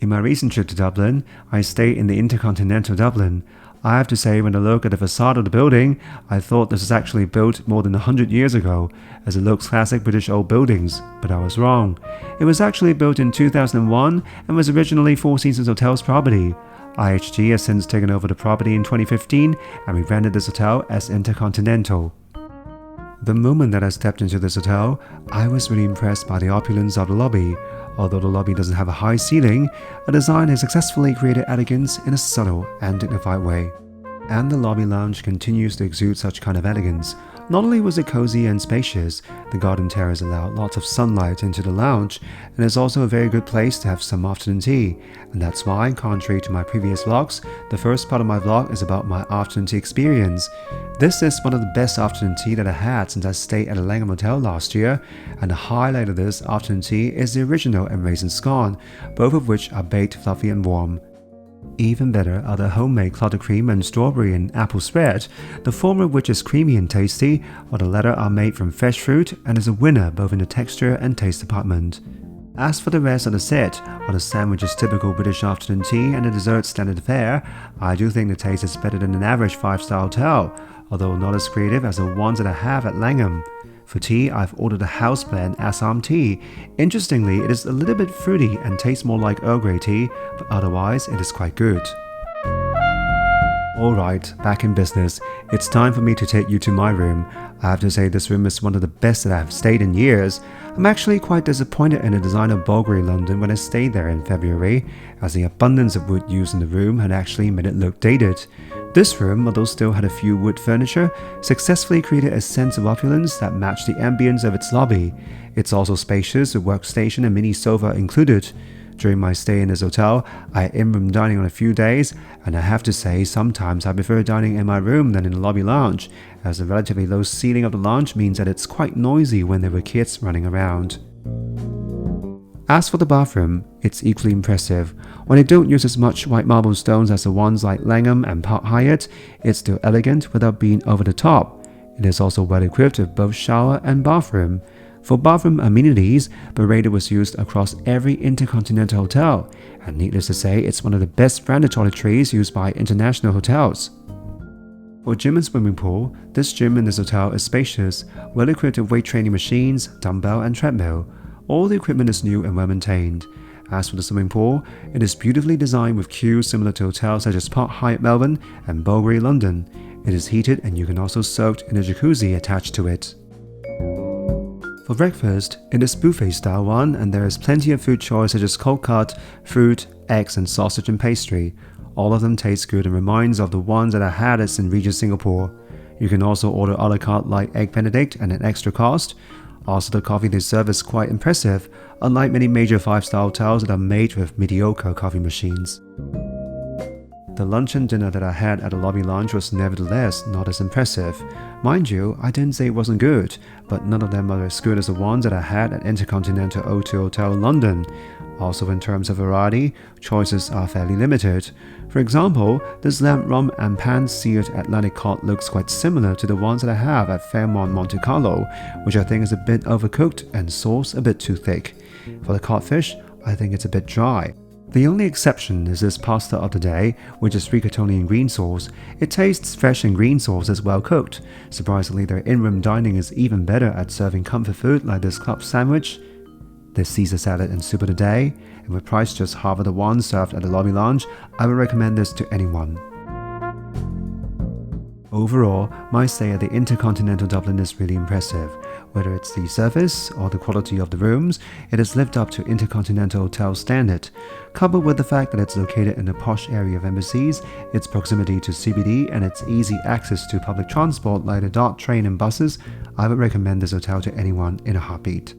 In my recent trip to Dublin, I stayed in the Intercontinental Dublin. I have to say, when I look at the facade of the building, I thought this was actually built more than 100 years ago, as it looks classic British old buildings, but I was wrong. It was actually built in 2001 and was originally Four Seasons Hotel's property. IHG has since taken over the property in 2015 and rebranded this hotel as Intercontinental. The moment that I stepped into this hotel, I was really impressed by the opulence of the lobby. Although the lobby doesn't have a high ceiling, a design has successfully created elegance in a subtle and dignified way. And the lobby lounge continues to exude such kind of elegance. Not only was it cozy and spacious, the Garden Terrace allowed lots of sunlight into the lounge, and it's also a very good place to have some afternoon tea. And that's why, contrary to my previous vlogs, the first part of my vlog is about my afternoon tea experience. This is one of the best afternoon tea that I had since I stayed at the Langham Hotel last year, and the highlight of this afternoon tea is the original and raisin scone, both of which are baked fluffy and warm. Even better are the homemade clotted cream and strawberry and apple spread, the former of which is creamy and tasty, while the latter are made from fresh fruit and is a winner both in the texture and taste department. As for the rest of the set, while the sandwich is typical British afternoon tea and the dessert standard fare, I do think the taste is better than an average 5-star hotel, although not as creative as the ones that I have at Langham. For tea, I've ordered a house blend Assam tea. Interestingly, it is a little bit fruity and tastes more like Earl Grey tea, but otherwise it is quite good. Alright, back in business. It's time for me to take you to my room. I have to say this room is one of the best that I have stayed in years. I'm actually quite disappointed in the design of Bulgari London when I stayed there in February, as the abundance of wood used in the room had actually made it look dated. This room, although still had a few wood furniture, successfully created a sense of opulence that matched the ambience of its lobby. It's also spacious with workstation and mini sofa included. During my stay in this hotel, I had in-room dining on a few days, and I have to say sometimes I prefer dining in my room than in the lobby lounge, as the relatively low ceiling of the lounge means that it's quite noisy when there were kids running around. As for the bathroom, it's equally impressive. When they don't use as much white marble stones as the ones like Langham and Park Hyatt, it's still elegant without being over the top. It is also well equipped with both shower and bathroom. For bathroom amenities, Rebranded was used across every Intercontinental hotel, and needless to say, it's one of the best branded toiletries used by international hotels. For gym and swimming pool, this gym in this hotel is spacious, well equipped with weight training machines, dumbbell and treadmill. All the equipment is new and well maintained. As for the swimming pool, it is beautifully designed with queues similar to hotels such as Park Hyatt Melbourne and Bulgari London. It is heated and you can also soak in a jacuzzi attached to it. For breakfast, it is buffet style one, and there is plenty of food choice such as cold cut, fruit, eggs and sausage and pastry. All of them taste good and reminds of the ones that I had at St. Regis Singapore. You can also order a la carte like egg benedict at an extra cost. Also, the coffee they serve is quite impressive, unlike many major 5-star hotels that are made with mediocre coffee machines. The lunch and dinner that I had at the lobby lounge was nevertheless not as impressive. Mind you, I didn't say it wasn't good, but none of them are as good as the ones that I had at Intercontinental O2 Hotel in London. Also, in terms of variety, choices are fairly limited. For example, this lamb rum and pan-seared Atlantic cod looks quite similar to the ones that I have at Fairmont Monte Carlo, which I think is a bit overcooked and sauce a bit too thick. For the codfish, I think it's a bit dry. The only exception is this pasta of the day, which is rigatoni and green sauce. It tastes fresh and green sauce is well cooked. Surprisingly, their in-room dining is even better at serving comfort food like this club sandwich, this Caesar salad and soup of the day, and with price just half of the one served at the lobby lounge, I would recommend this to anyone. Overall, my stay at the Intercontinental Dublin is really impressive. Whether it's the service or the quality of the rooms, it has lived up to Intercontinental Hotel standard. Coupled with the fact that it's located in a posh area of embassies, its proximity to CBD and its easy access to public transport like the DART train and buses, I would recommend this hotel to anyone in a heartbeat.